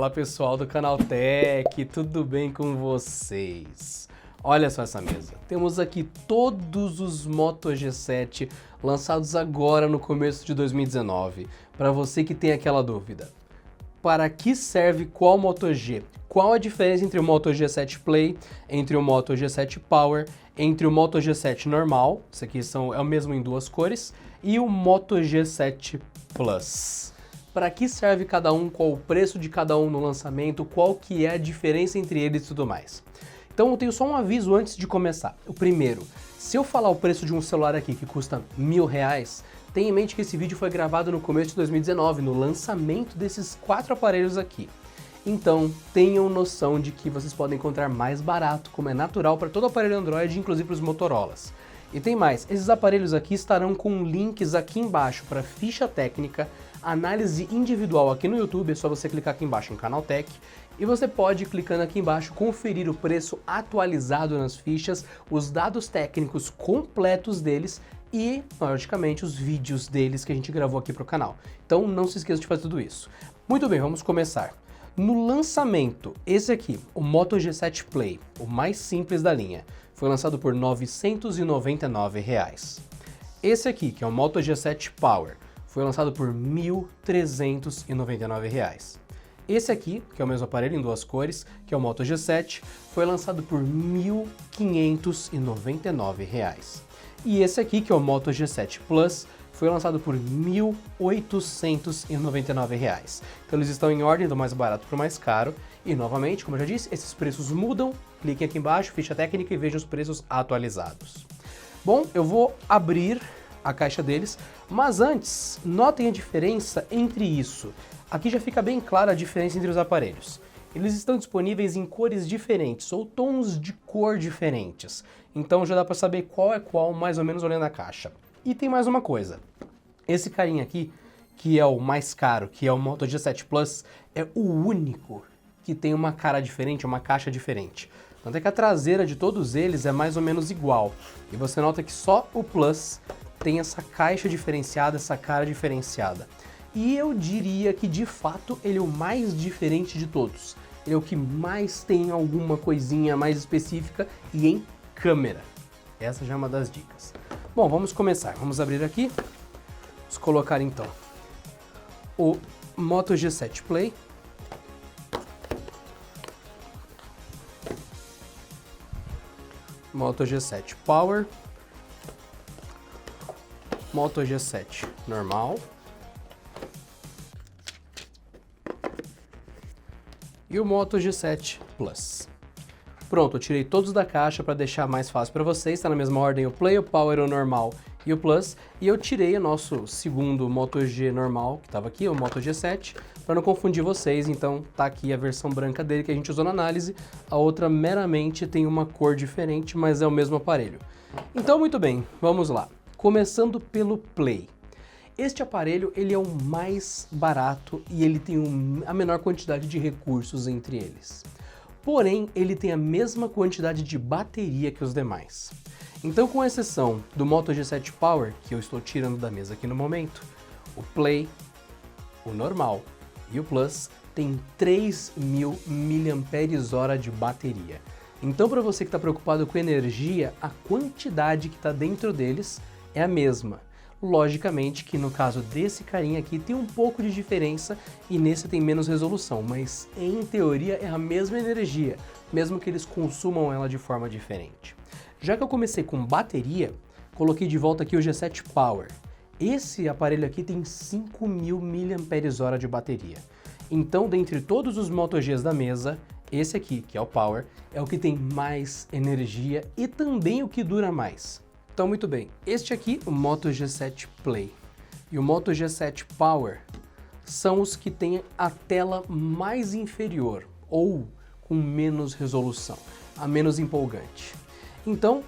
Fala pessoal do canal Tech, tudo bem com vocês? Olha só essa mesa, temos aqui todos os Moto G7 lançados agora no começo de 2019, para você que tem aquela dúvida. Para que serve qual Moto G? Qual a diferença entre o Moto G7 Play, entre o Moto G7 Power, entre o Moto G7 normal, isso aqui é o mesmo em duas cores, e o Moto G7 Plus? Para que serve cada um, qual o preço de cada um no lançamento, qual que é a diferença entre eles e tudo mais. Então eu tenho só um aviso antes de começar. O primeiro, se eu falar o preço de um celular aqui que custa R$1.000, tenha em mente que esse vídeo foi gravado no começo de 2019, no lançamento desses 4 aparelhos aqui. Então tenham noção de que vocês podem encontrar mais barato, como é natural para todo aparelho Android, inclusive para os Motorolas. E tem mais, esses aparelhos aqui estarão com links aqui embaixo para ficha técnica, análise individual aqui no YouTube, é só você clicar aqui embaixo em Canal Tech, e você pode, clicando aqui embaixo, conferir o preço atualizado nas fichas, os dados técnicos completos deles e, logicamente, os vídeos deles que a gente gravou aqui para o canal. Então não se esqueça de fazer tudo isso. Muito bem, vamos começar. No lançamento, esse aqui, o Moto G7 Play, o mais simples da linha, foi lançado por R$999. Esse aqui, que é o Moto G7 Power, foi lançado por R$1.399. Esse aqui, que é o mesmo aparelho em duas cores, que é o Moto G7, foi lançado por R$1.599. E esse aqui, que é o Moto G7 Plus, foi lançado por R$1.899. Então eles estão em ordem do mais barato para o mais caro. E novamente, como eu já disse, esses preços mudam. Cliquem aqui embaixo, ficha técnica e vejam os preços atualizados. Bom, eu vou abrir a caixa deles, mas antes, notem a diferença entre isso. Aqui já fica bem clara a diferença entre os aparelhos. Eles estão disponíveis em cores diferentes, ou tons de cor diferentes. Então já dá para saber qual é qual, mais ou menos olhando a caixa. E tem mais uma coisa. Esse carinha aqui, que é o mais caro, que é o Moto G7 Plus, é o único que tem uma cara diferente, uma caixa diferente. Tanto é que a traseira de todos eles é mais ou menos igual. E você nota que só o Plus tem essa caixa diferenciada, essa cara diferenciada. E eu diria que, de fato, ele é o mais diferente de todos. Ele é o que mais tem alguma coisinha mais específica e em câmera. Essa já é uma das dicas. Bom, vamos começar. Vamos abrir aqui. Vamos colocar, então, o Moto G7 Play. Moto G7 Power. Moto G7 normal. E o Moto G7 Plus. Pronto, eu tirei todos da caixa para deixar mais fácil para vocês. Está na mesma ordem o Play, o Power, o normal e o Plus. E eu tirei o nosso segundo Moto G normal, que estava aqui, o Moto G7, para não confundir vocês. Então tá aqui a versão branca dele que a gente usou na análise. A outra meramente tem uma cor diferente, mas é o mesmo aparelho. Então muito bem, vamos lá. Começando pelo Play. Este aparelho ele é o mais barato e ele tem a menor quantidade de recursos entre eles. Porém, ele tem a mesma quantidade de bateria que os demais. Então, com exceção do Moto G7 Power, que eu estou tirando da mesa aqui no momento, o Play, o normal e o Plus tem 3.000 mAh de bateria. Então, para você que está preocupado com energia, a quantidade que está dentro deles é a mesma. Logicamente que no caso desse carinha aqui tem um pouco de diferença e nesse tem menos resolução, mas em teoria é a mesma energia, mesmo que eles consumam ela de forma diferente. Já que eu comecei com bateria, coloquei de volta aqui o G7 Power. Esse aparelho aqui tem 5.000 mAh de bateria. Então, dentre todos os Moto Gs da mesa, esse aqui, que é o Power, é o que tem mais energia e também o que dura mais. Então, muito bem, este aqui, o Moto G7 Play e o Moto G7 Power, são os que têm a tela mais inferior, ou com menos resolução, a menos empolgante. Então,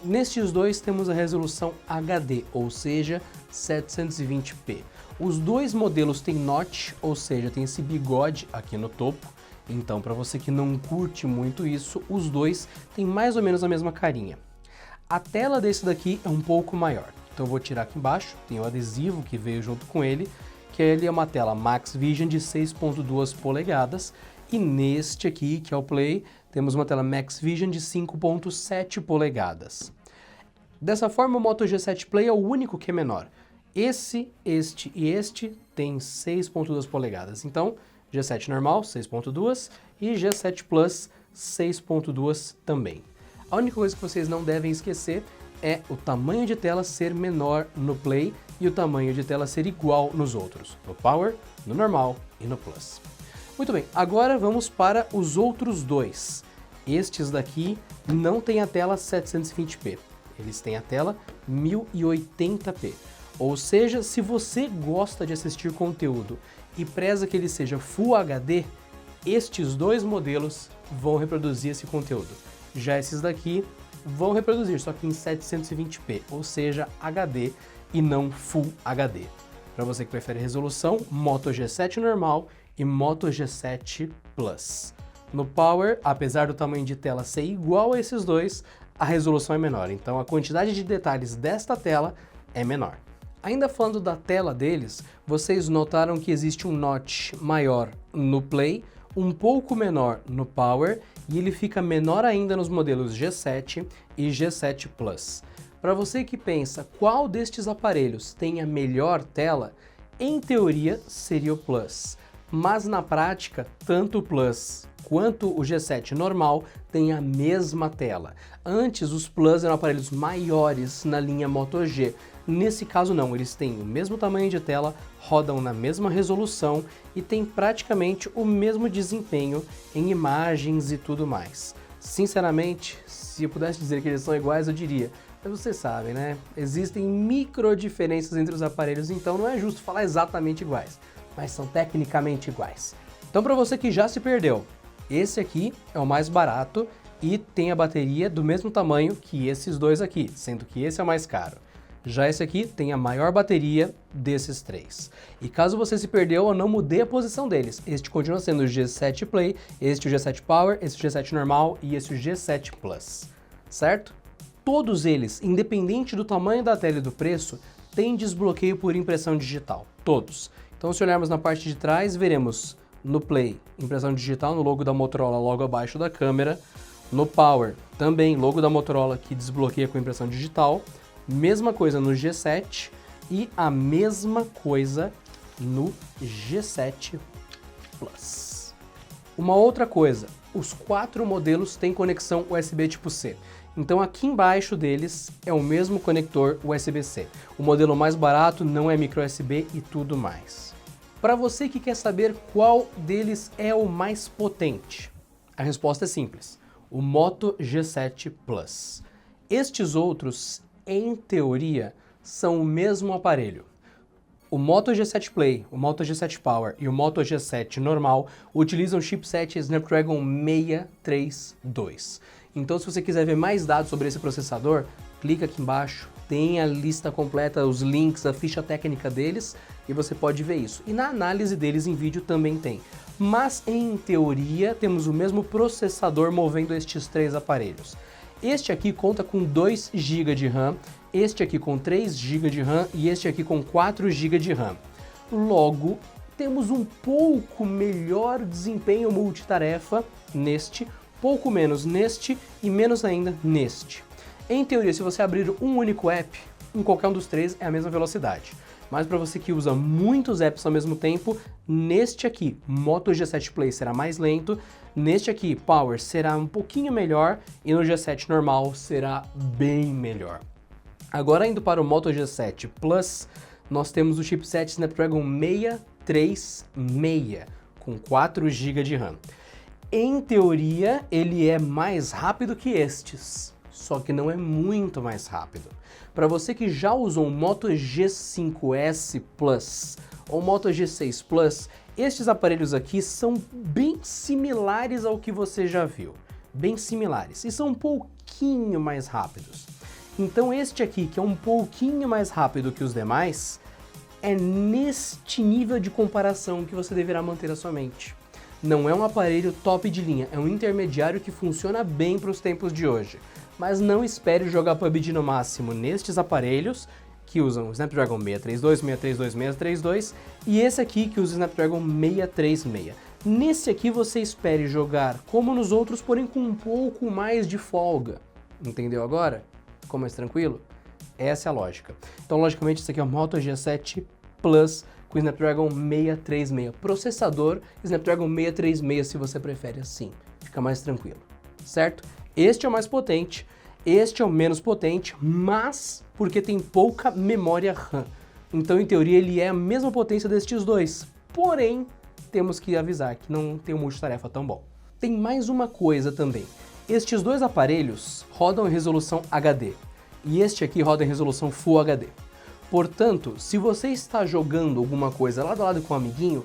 nestes dois temos a resolução HD, ou seja, 720p. Os dois modelos têm notch, ou seja, tem esse bigode aqui no topo. Então, para você que não curte muito isso, os dois têm mais ou menos a mesma carinha. A tela desse daqui é um pouco maior, então eu vou tirar aqui embaixo, tem o adesivo que veio junto com ele, que ele é uma tela Max Vision de 6.2 polegadas, e neste aqui, que é o Play, temos uma tela Max Vision de 5.7 polegadas. Dessa forma, o Moto G7 Play é o único que é menor. Este e este tem 6.2 polegadas. Então, G7 normal, 6.2 e G7 Plus, 6.2 também. A única coisa que vocês não devem esquecer é o tamanho de tela ser menor no Play e o tamanho de tela ser igual nos outros, no Power, no normal e no Plus. Muito bem, agora vamos para os outros dois. Estes daqui não têm a tela 720p, eles têm a tela 1080p. Ou seja, se você gosta de assistir conteúdo e preza que ele seja Full HD, estes dois modelos vão reproduzir esse conteúdo. Já esses daqui vão reproduzir, só que em 720p, ou seja, HD e não Full HD. Para você que prefere resolução, Moto G7 normal e Moto G7 Plus. No Power, apesar do tamanho de tela ser igual a esses dois, a resolução é menor, então a quantidade de detalhes desta tela é menor. Ainda falando da tela deles, vocês notaram que existe um notch maior no Play, um pouco menor no Power, e ele fica menor ainda nos modelos G7 e G7 Plus. Para você que pensa qual destes aparelhos tem a melhor tela, em teoria seria o Plus, mas na prática, tanto o Plus quanto o G7 normal têm a mesma tela. Antes, os Plus eram aparelhos maiores na linha Moto G. Nesse caso não, eles têm o mesmo tamanho de tela, rodam na mesma resolução e têm praticamente o mesmo desempenho em imagens e tudo mais. Sinceramente, se eu pudesse dizer que eles são iguais, eu diria. Mas vocês sabem, né? Existem micro diferenças entre os aparelhos, então não é justo falar exatamente iguais, mas são tecnicamente iguais. Então, para você que já se perdeu, esse aqui é o mais barato e tem a bateria do mesmo tamanho que esses dois aqui, sendo que esse é o mais caro. Já esse aqui tem a maior bateria desses três. E caso você se perdeu, eu não mudei a posição deles. Este continua sendo o G7 Play, este o G7 Power, esse o G7 normal e esse o G7 Plus, certo? Todos eles, independente do tamanho da tela e do preço, têm desbloqueio por impressão digital. Todos. Então, se olharmos na parte de trás, veremos no Play, impressão digital no logo da Motorola logo abaixo da câmera. No Power, também logo da Motorola que desbloqueia com impressão digital. Mesma coisa no G7 e a mesma coisa no G7 Plus. Uma outra coisa, os 4 modelos têm conexão USB tipo C. Então aqui embaixo deles é o mesmo conector USB-C. O modelo mais barato não é micro USB e tudo mais. Para você que quer saber qual deles é o mais potente, a resposta é simples. O Moto G7 Plus. Estes outros, em teoria, são o mesmo aparelho. O Moto G7 Play, o Moto G7 Power e o Moto G7 normal utilizam o chipset Snapdragon 632. Então, se você quiser ver mais dados sobre esse processador, clica aqui embaixo, tem a lista completa, os links, a ficha técnica deles, e você pode ver isso. E na análise deles em vídeo também tem. Mas, em teoria, temos o mesmo processador movendo estes 3 aparelhos. Este aqui conta com 2 GB de RAM, este aqui com 3 GB de RAM e este aqui com 4 GB de RAM. Logo, temos um pouco melhor desempenho multitarefa neste, pouco menos neste e menos ainda neste. Em teoria, se você abrir um único app, em qualquer um dos 3 é a mesma velocidade. Mas para você que usa muitos apps ao mesmo tempo, neste aqui, Moto G7 Play será mais lento, neste aqui, Power será um pouquinho melhor e no G7 normal será bem melhor. Agora indo para o Moto G7 Plus, nós temos o chipset Snapdragon 636 com 4 GB de RAM. Em teoria, ele é mais rápido que estes, só que não é muito mais rápido. Para você que já usou o Moto G5S Plus ou Moto G6 Plus, estes aparelhos aqui são bem similares ao que você já viu. Bem similares. E são um pouquinho mais rápidos. Então este aqui, que é um pouquinho mais rápido que os demais, é neste nível de comparação que você deverá manter a sua mente. Não é um aparelho top de linha, é um intermediário que funciona bem para os tempos de hoje. Mas não espere jogar PUBG no máximo nestes aparelhos que usam o Snapdragon 632, 632, 632, e esse aqui que usa o Snapdragon 636. Nesse aqui você espere jogar como nos outros, porém com um pouco mais de folga. Entendeu agora? Ficou mais tranquilo? Essa é a lógica. Então, logicamente, esse aqui é o Moto G7 Plus com Snapdragon 636. Processador Snapdragon 636, se você prefere assim. Fica mais tranquilo, certo? Este é o mais potente, este é o menos potente, mas porque tem pouca memória RAM. Então, em teoria, ele é a mesma potência destes dois. Porém, temos que avisar que não tem um multitarefa tão bom. Tem mais uma coisa também. Estes dois aparelhos rodam em resolução HD e este aqui roda em resolução Full HD. Portanto, se você está jogando alguma coisa lado a lado com um amiguinho,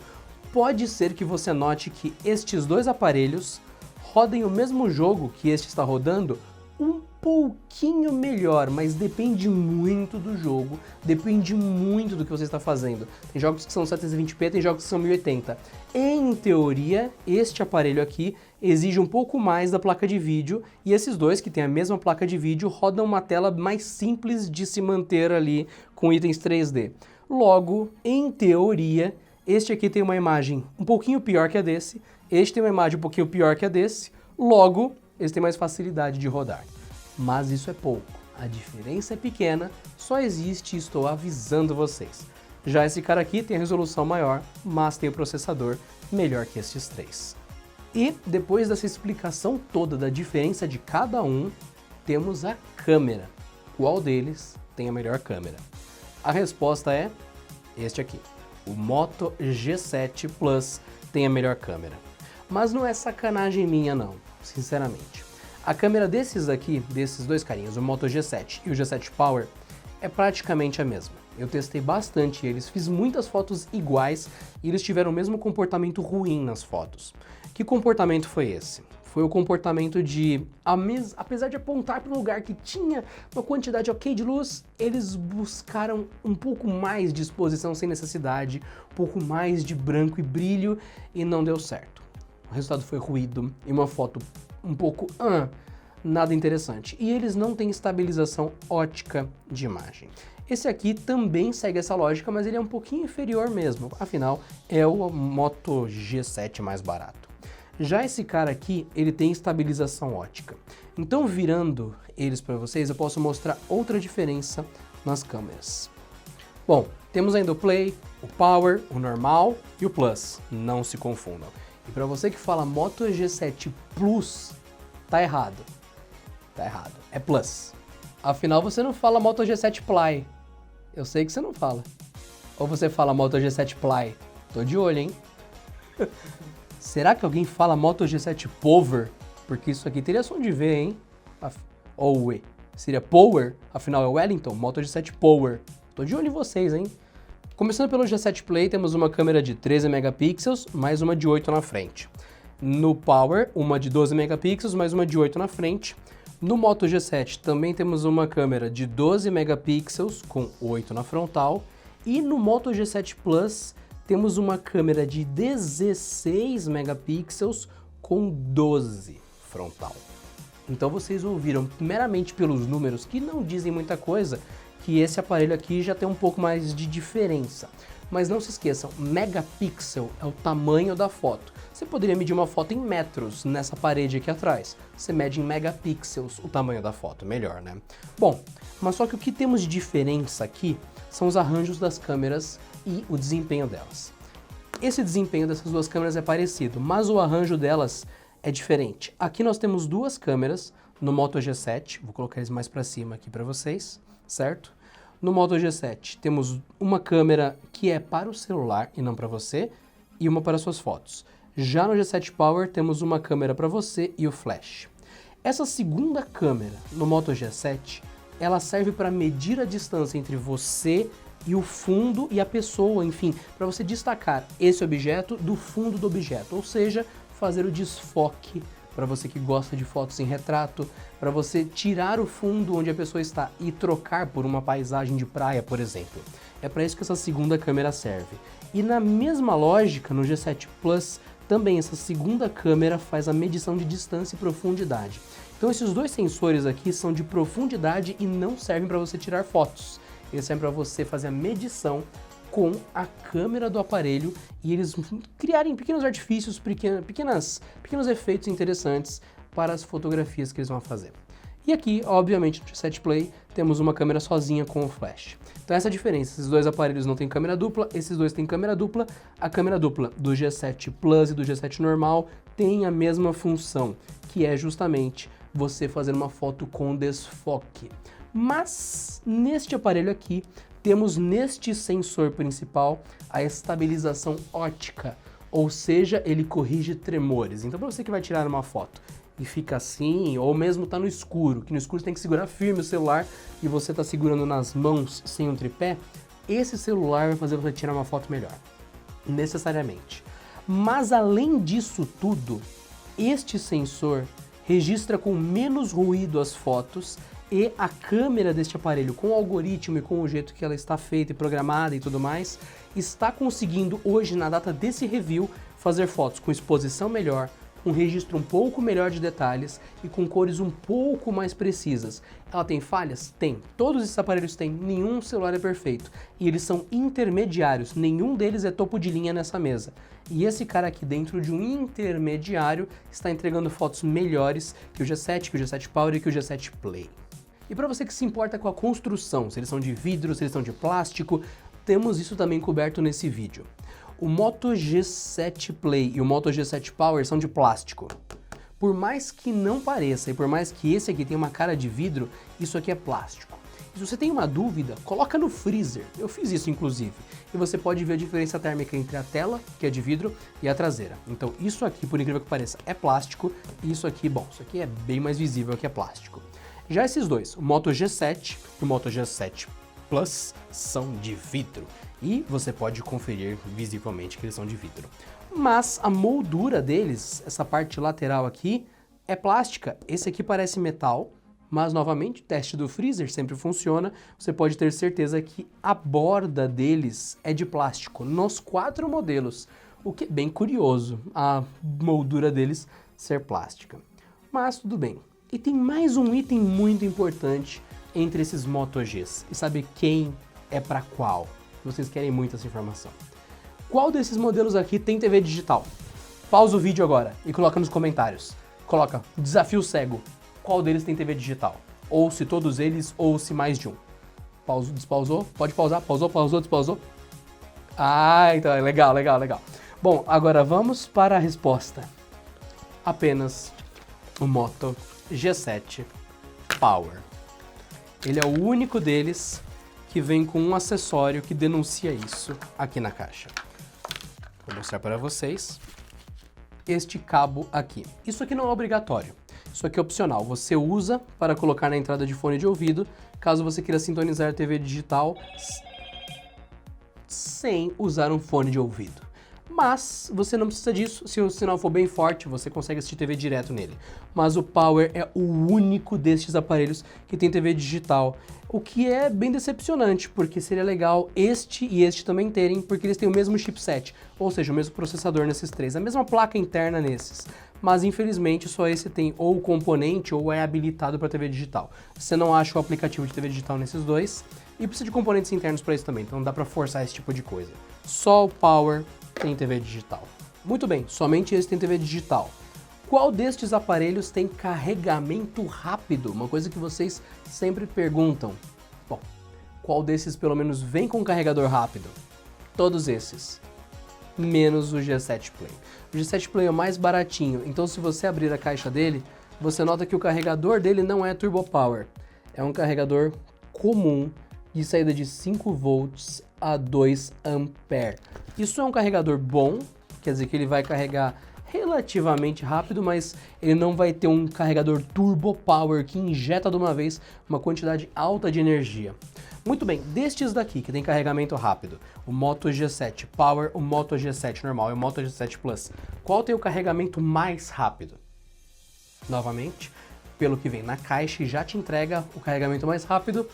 pode ser que você note que estes dois aparelhos rodem o mesmo jogo que este está rodando um pouquinho melhor, mas depende muito do jogo, depende muito do que você está fazendo. Tem jogos que são 720p, tem jogos que são 1080. Em teoria, este aparelho aqui exige um pouco mais da placa de vídeo, e esses dois, que têm a mesma placa de vídeo, rodam uma tela mais simples de se manter ali com itens 3D. Logo, em teoria, este aqui tem uma imagem um pouquinho pior que a desse, este tem uma imagem um pouquinho pior que a desse, logo, eles têm mais facilidade de rodar. Mas isso é pouco, a diferença é pequena, só existe e estou avisando vocês. Já esse cara aqui tem a resolução maior, mas tem o processador melhor que estes três. E depois dessa explicação toda da diferença de cada um, temos a câmera. Qual deles tem a melhor câmera? A resposta é este aqui. O Moto G7 Plus tem a melhor câmera. Mas não é sacanagem minha não, sinceramente. A câmera desses aqui, desses dois carinhas, o Moto G7 e o G7 Power, é praticamente a mesma. Eu testei bastante eles, fiz muitas fotos iguais e eles tiveram o mesmo comportamento ruim nas fotos. Que comportamento foi esse? Foi o comportamento de, apesar de apontar para um lugar que tinha uma quantidade ok de luz, eles buscaram um pouco mais de exposição sem necessidade, um pouco mais de branco e brilho e não deu certo. O resultado foi ruído e uma foto um pouco nada interessante. E eles não têm estabilização ótica de imagem. Esse aqui também segue essa lógica, mas ele é um pouquinho inferior mesmo. Afinal, é o Moto G7 mais barato. Já esse cara aqui, ele tem estabilização ótica. Então, virando eles para vocês, eu posso mostrar outra diferença nas câmeras. Bom, temos ainda o Play, o Power, o Normal e o Plus. Não se confundam. E para você que fala Moto G7 Plus, tá errado. Tá errado. É Plus. Afinal, você não fala Moto G7 Play. Eu sei que você não fala. Ou você fala Moto G7 Play. Tô de olho, hein? Será que alguém fala Moto G7 Power? Porque isso aqui teria som de V, hein? Ou E. Seria Power? Afinal é Wellington. Moto G7 Power. Tô de olho em vocês, hein? Começando pelo G7 Play, temos uma câmera de 13 megapixels, mais uma de 8 na frente. No Power, uma de 12 megapixels, mais uma de 8 na frente. No Moto G7 também temos uma câmera de 12 megapixels, com 8 na frontal. E no Moto G7 Plus, temos uma câmera de 16 megapixels, com 12 frontal. Então vocês ouviram meramente pelos números, que não dizem muita coisa, que esse aparelho aqui já tem um pouco mais de diferença. Mas não se esqueçam, megapixel é o tamanho da foto. Você poderia medir uma foto em metros nessa parede aqui atrás. Você mede em megapixels o tamanho da foto, melhor, né? Bom, mas só que o que temos de diferença aqui são os arranjos das câmeras e o desempenho delas. Esse desempenho dessas duas câmeras é parecido, mas o arranjo delas é diferente. Aqui nós temos duas câmeras no Moto G7, vou colocar eles mais para cima aqui para vocês, certo? No Moto G7 temos uma câmera que é para o celular e não para você, e uma para suas fotos. Já no G7 Power temos uma câmera para você e o flash. Essa segunda câmera no Moto G7, ela serve para medir a distância entre você e o fundo e a pessoa, enfim, para você destacar esse objeto do fundo do objeto, ou seja, fazer o desfoque para você que gosta de fotos em retrato, para você tirar o fundo onde a pessoa está e trocar por uma paisagem de praia, por exemplo. É para isso que essa segunda câmera serve. E na mesma lógica, no G7 Plus, também essa segunda câmera faz a medição de distância e profundidade. Então esses dois sensores aqui são de profundidade e não servem para você tirar fotos. Eles servem para você fazer a medição com a câmera do aparelho e eles criarem pequenos artifícios, pequenos efeitos interessantes para as fotografias que eles vão fazer. E aqui, obviamente, no G7 Play, temos uma câmera sozinha com o flash. Então essa é a diferença, esses dois aparelhos não têm câmera dupla, esses dois têm câmera dupla. A câmera dupla do G7 Plus e do G7 normal tem a mesma função, que é justamente você fazer uma foto com desfoque. Mas, neste aparelho aqui, temos neste sensor principal a estabilização ótica, ou seja, ele corrige tremores. Então, para você que vai tirar uma foto e fica assim, ou mesmo tá no escuro, que no escuro você tem que segurar firme o celular e você tá segurando nas mãos sem um tripé, esse celular vai fazer você tirar uma foto melhor, necessariamente. Mas além disso tudo, este sensor registra com menos ruído as fotos e a câmera deste aparelho, com o algoritmo e com o jeito que ela está feita e programada e tudo mais, está conseguindo hoje, na data desse review, fazer fotos com exposição melhor, um registro um pouco melhor de detalhes e com cores um pouco mais precisas. Ela tem falhas? Tem. Todos esses aparelhos têm, nenhum celular é perfeito. E eles são intermediários, nenhum deles é topo de linha nessa mesa. E esse cara aqui dentro de um intermediário está entregando fotos melhores que o G7, que o G7 Power e que o G7 Play. E para você que se importa com a construção, se eles são de vidro, se eles são de plástico, temos isso também coberto nesse vídeo. O Moto G7 Play e o Moto G7 Power são de plástico. Por mais que não pareça e por mais que esse aqui tenha uma cara de vidro, isso aqui é plástico. E se você tem uma dúvida, coloca no freezer. Eu fiz isso inclusive. E você pode ver a diferença térmica entre a tela, que é de vidro, e a traseira. Então isso aqui, por incrível que pareça, é plástico. E isso aqui, bom, isso aqui é bem mais visível que é plástico. Já esses dois, o Moto G7 e o Moto G7 Plus, são de vidro. E você pode conferir visivelmente que eles são de vidro. Mas a moldura deles, essa parte lateral aqui, é plástica. Esse aqui parece metal, mas novamente, o teste do freezer sempre funciona. Você pode ter certeza que a borda deles é de plástico, nos 4 modelos. O que é bem curioso, a moldura deles ser plástica. Mas tudo bem. E tem mais um item muito importante entre esses Moto Gs. E sabe quem é para qual? Vocês querem muito essa informação. Qual desses modelos aqui tem TV digital? Pausa o vídeo agora e coloca nos comentários. Coloca desafio cego. Qual deles tem TV digital? Ou se todos eles, ou se mais de um. Pausou, despausou? Pode pausar. Pausou, despausou? Ah, então é legal. Bom, agora vamos para a resposta. Apenas o Moto G7 Power. Ele é o único deles que vem com um acessório que denuncia isso aqui na caixa. Vou mostrar para vocês este cabo aqui. Isso aqui não é obrigatório, isso aqui é opcional. Você usa para colocar na entrada de fone de ouvido, caso você queira sintonizar a TV digital sem usar um fone de ouvido. Mas você não precisa disso, se o sinal for bem forte, você consegue assistir TV direto nele. Mas o Power é o único destes aparelhos que tem TV digital, o que é bem decepcionante, porque seria legal este e este também terem, porque eles têm o mesmo chipset, ou seja, o mesmo processador nesses três, a mesma placa interna nesses. Mas infelizmente só esse tem ou o componente ou é habilitado para TV digital. Você não acha o aplicativo de TV digital nesses dois, e precisa de componentes internos para isso também, então não dá para forçar esse tipo de coisa. Só o Power tem TV digital. Muito bem, somente esse tem TV digital. Qual destes aparelhos tem carregamento rápido? Uma coisa que vocês sempre perguntam. Bom, qual desses pelo menos vem com carregador rápido? Todos esses, menos o G7 Play. O G7 Play é o mais baratinho, então se você abrir a caixa dele, você nota que o carregador dele não é Turbo Power. É um carregador comum de saída de 5 volts a 2 ampere. Isso é um carregador bom, quer dizer que ele vai carregar relativamente rápido, mas ele não vai ter um carregador Turbo Power que injeta de uma vez uma quantidade alta de energia. Muito bem, destes daqui que tem carregamento rápido, o Moto G7 Power, o Moto G7 normal e o Moto G7 Plus, qual tem o carregamento mais rápido? Novamente, pelo que vem na caixa e já te entrega o carregamento mais rápido,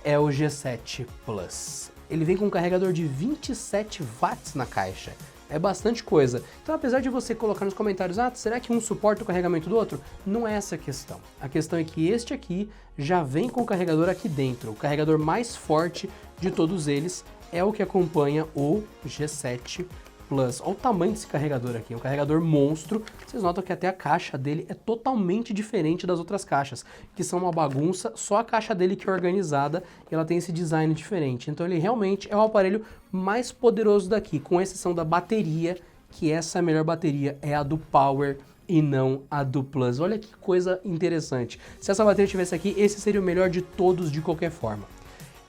é o G7 Plus. Ele vem com um carregador de 27 watts na caixa. É bastante coisa. Então, apesar de você colocar nos comentários, será que um suporta o carregamento do outro? Não é essa a questão. A questão é que este aqui já vem com o carregador aqui dentro. O carregador mais forte de todos eles é o que acompanha o G7 Plus. Olha o tamanho desse carregador aqui, é um carregador monstro. Vocês notam que até a caixa dele é totalmente diferente das outras caixas, que são uma bagunça, só a caixa dele que é organizada e ela tem esse design diferente. Então ele realmente é o aparelho mais poderoso daqui, com exceção da bateria, que essa melhor bateria é a do Power e não a do Plus. Olha que coisa interessante. Se essa bateria estivesse aqui, esse seria o melhor de todos de qualquer forma.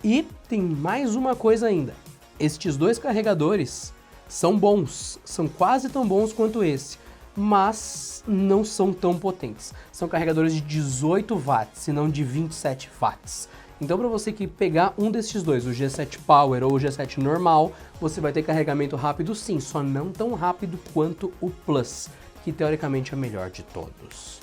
E tem mais uma coisa ainda. Estes dois carregadores são bons, são quase tão bons quanto esse, mas não são tão potentes. São carregadores de 18 watts e não de 27 watts. Então, para você que pegar um desses dois, o G7 Power ou o G7 normal, você vai ter carregamento rápido sim, só não tão rápido quanto o Plus, que teoricamente é o melhor de todos.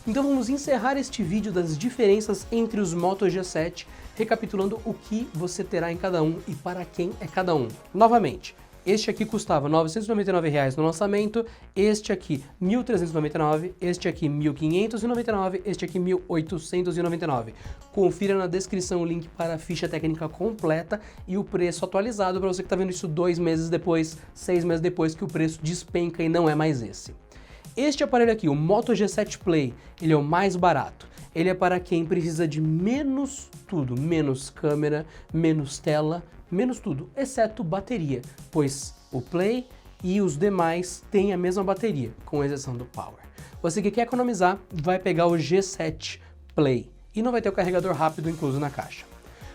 Então vamos encerrar este vídeo das diferenças entre os Moto G7, recapitulando o que você terá em cada um e para quem é cada um. Novamente, este aqui custava R$ 999 no lançamento, este aqui R$ 1.399, este aqui R$ 1.599, este aqui R$ 1.899. Confira na descrição o link para a ficha técnica completa e o preço atualizado para você que está vendo isso 2 meses depois, 6 meses depois que o preço despenca e não é mais esse. Este aparelho aqui, o Moto G7 Play, ele é o mais barato. Ele é para quem precisa de menos tudo, menos câmera, menos tela, menos tudo, exceto bateria, pois o Play e os demais têm a mesma bateria, com exceção do Power. Você que quer economizar, vai pegar o G7 Play e não vai ter o carregador rápido incluso na caixa.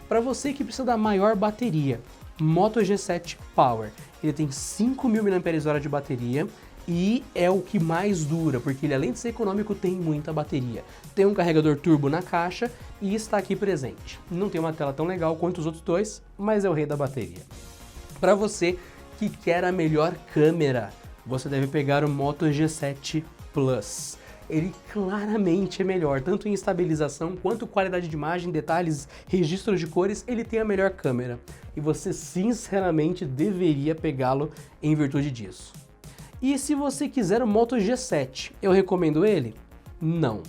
Para você que precisa da maior bateria, Moto G7 Power, ele tem 5.000 mAh de bateria, e é o que mais dura, porque ele além de ser econômico tem muita bateria. Tem um carregador turbo na caixa e está aqui presente. Não tem uma tela tão legal quanto os outros dois, mas é o rei da bateria. Para você que quer a melhor câmera, você deve pegar o Moto G7 Plus. Ele claramente é melhor, tanto em estabilização quanto qualidade de imagem, detalhes, registros de cores, ele tem a melhor câmera. E você sinceramente deveria pegá-lo em virtude disso. E se você quiser o Moto G7, eu recomendo ele? Não.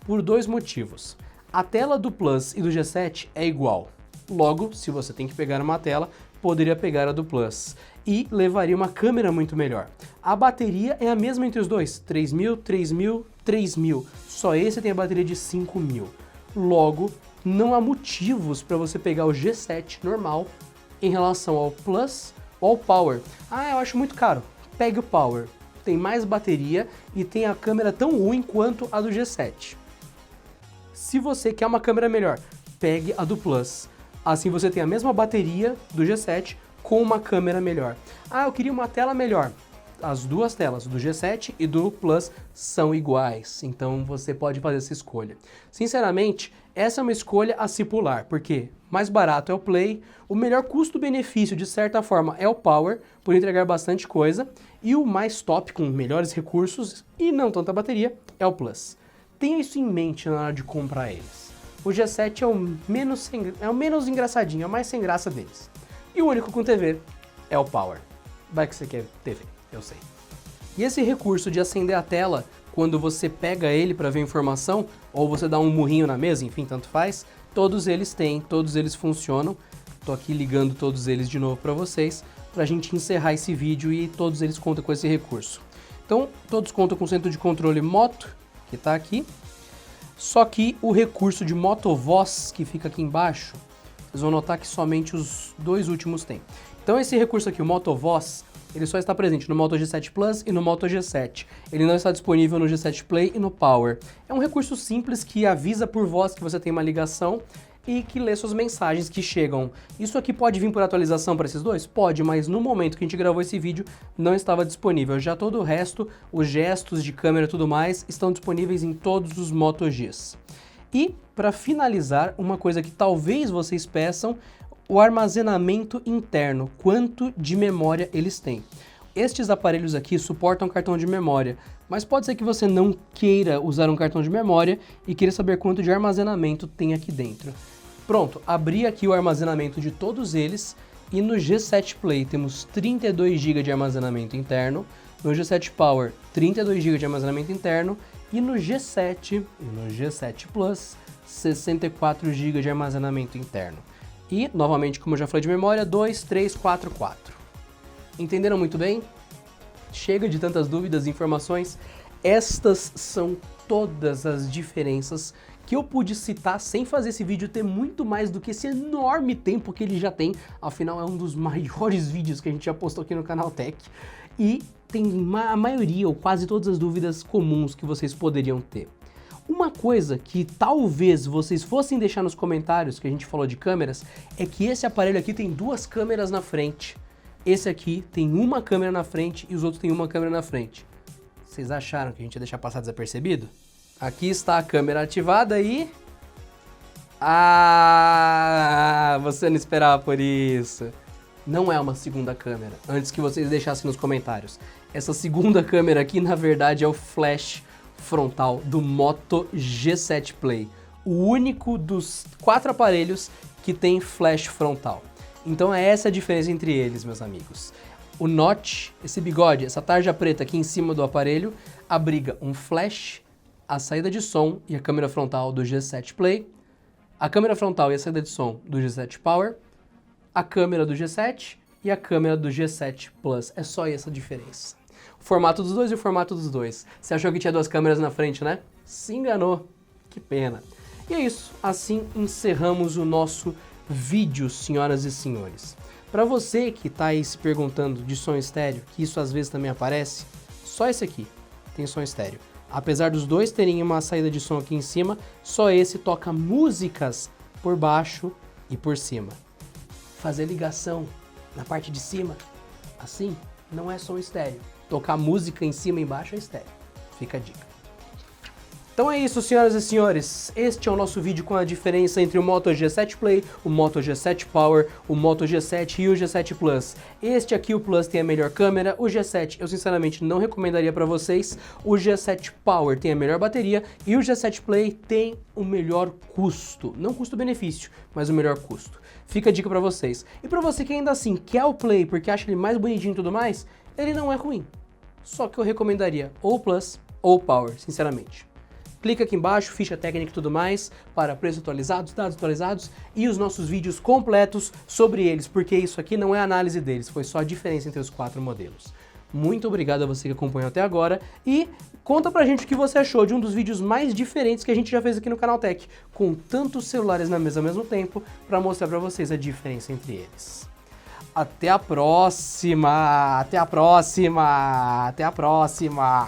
Por 2 motivos. A tela do Plus e do G7 é igual. Logo, se você tem que pegar uma tela, poderia pegar a do Plus. E levaria uma câmera muito melhor. A bateria é a mesma entre os dois. 3.000, 3.000, 3.000. Só esse tem a bateria de 5.000. Logo, não há motivos para você pegar o G7 normal em relação ao Plus ou ao Power. Eu acho muito caro. Pegue o Power, tem mais bateria e tem a câmera tão ruim quanto a do G7. Se você quer uma câmera melhor, pegue a do Plus. Assim você tem a mesma bateria do G7 com uma câmera melhor. Eu queria uma tela melhor. As duas telas, do G7 e do Plus, são iguais, então você pode fazer essa escolha. Sinceramente, essa é uma escolha a se pular, porque mais barato é o Play, o melhor custo-benefício de certa forma é o Power, por entregar bastante coisa, e o mais top, com melhores recursos e não tanta bateria, é o Plus. Tenha isso em mente na hora de comprar eles. O G7 é o menos engraçadinho, é o mais sem graça deles. E o único com TV é o Power. Vai que você quer TV. Eu sei. E esse recurso de acender a tela quando você pega ele para ver informação, ou você dá um murrinho na mesa, enfim, tanto faz, todos eles têm, todos eles funcionam. Tô aqui ligando todos eles de novo para vocês, para a gente encerrar esse vídeo e todos eles contam com esse recurso. Então, todos contam com o centro de controle Moto, que está aqui, só que o recurso de Moto Voz, que fica aqui embaixo, vocês vão notar que somente os 2 últimos têm. Então esse recurso aqui, o Moto Voz, ele só está presente no Moto G7 Plus e no Moto G7. Ele não está disponível no G7 Play e no Power. É um recurso simples que avisa por voz que você tem uma ligação e que lê suas mensagens que chegam. Isso aqui pode vir por atualização para esses dois? Pode, mas no momento que a gente gravou esse vídeo não estava disponível. Já todo o resto, os gestos de câmera e tudo mais, estão disponíveis em todos os Moto Gs. E, para finalizar, uma coisa que talvez vocês peçam, o armazenamento interno, quanto de memória eles têm. Estes aparelhos aqui suportam cartão de memória, mas pode ser que você não queira usar um cartão de memória e queira saber quanto de armazenamento tem aqui dentro. Pronto, abri aqui o armazenamento de todos eles E no G7 Play temos 32 GB de armazenamento interno, no G7 Power 32 GB de armazenamento interno e no G7 e no G7 Plus 64 GB de armazenamento interno. E, novamente, como eu já falei de memória, 2, 3, 4, 4. Entenderam muito bem? Chega de tantas dúvidas e informações. Estas são todas as diferenças que eu pude citar sem fazer esse vídeo ter muito mais do que esse enorme tempo que ele já tem. Afinal, é um dos maiores vídeos que a gente já postou aqui no Canal Tech. E tem a maioria ou quase todas as dúvidas comuns que vocês poderiam ter. Uma coisa que talvez vocês fossem deixar nos comentários, que a gente falou de câmeras, é que esse aparelho aqui tem duas câmeras na frente. Esse aqui tem uma câmera na frente e os outros têm uma câmera na frente. Vocês acharam que a gente ia deixar passar desapercebido? Aqui está a câmera ativada e... Ah, você não esperava por isso. Não é uma segunda câmera, antes que vocês deixassem nos comentários. Essa segunda câmera aqui, na verdade, é o flash frontal do Moto G7 Play. O único dos 4 aparelhos que tem flash frontal. Então é essa a diferença entre eles, meus amigos. O notch, esse bigode, essa tarja preta aqui em cima do aparelho, abriga um flash, a saída de som e a câmera frontal do G7 Play, a câmera frontal e a saída de som do G7 Power, a câmera do G7 e a câmera do G7 Plus. É só essa a diferença. O formato dos dois e o formato dos dois. Você achou que tinha 2 câmeras na frente, né? Se enganou. Que pena. E é isso. Assim encerramos o nosso vídeo, senhoras e senhores. Para você que está aí se perguntando de som estéreo, que isso às vezes também aparece, só esse aqui tem som estéreo. Apesar dos dois terem uma saída de som aqui em cima, só esse toca músicas por baixo e por cima. Fazer ligação na parte de cima, assim, não é som estéreo. Tocar música em cima e embaixo é estéreo. Fica a dica. Então é isso, senhoras e senhores. Este é o nosso vídeo com a diferença entre o Moto G7 Play, o Moto G7 Power, o Moto G7 e o G7 Plus. Este aqui, o Plus, tem a melhor câmera, o G7 eu sinceramente não recomendaria para vocês, o G7 Power tem a melhor bateria e o G7 Play tem o melhor custo. Não custo-benefício, mas o melhor custo. Fica a dica para vocês. E para você que ainda assim quer o Play porque acha ele mais bonitinho e tudo mais, ele não é ruim. Só que eu recomendaria ou o Plus ou o Power, sinceramente. Clica aqui embaixo, ficha técnica e tudo mais, para preços atualizados, dados atualizados e os nossos vídeos completos sobre eles, porque isso aqui não é análise deles, foi só a diferença entre os 4 modelos. Muito obrigado a você que acompanhou até agora e conta pra gente o que você achou de um dos vídeos mais diferentes que a gente já fez aqui no Canal Tech, com tantos celulares na mesa ao mesmo tempo, para mostrar pra vocês a diferença entre eles. Até a próxima! Até a próxima! Até a próxima!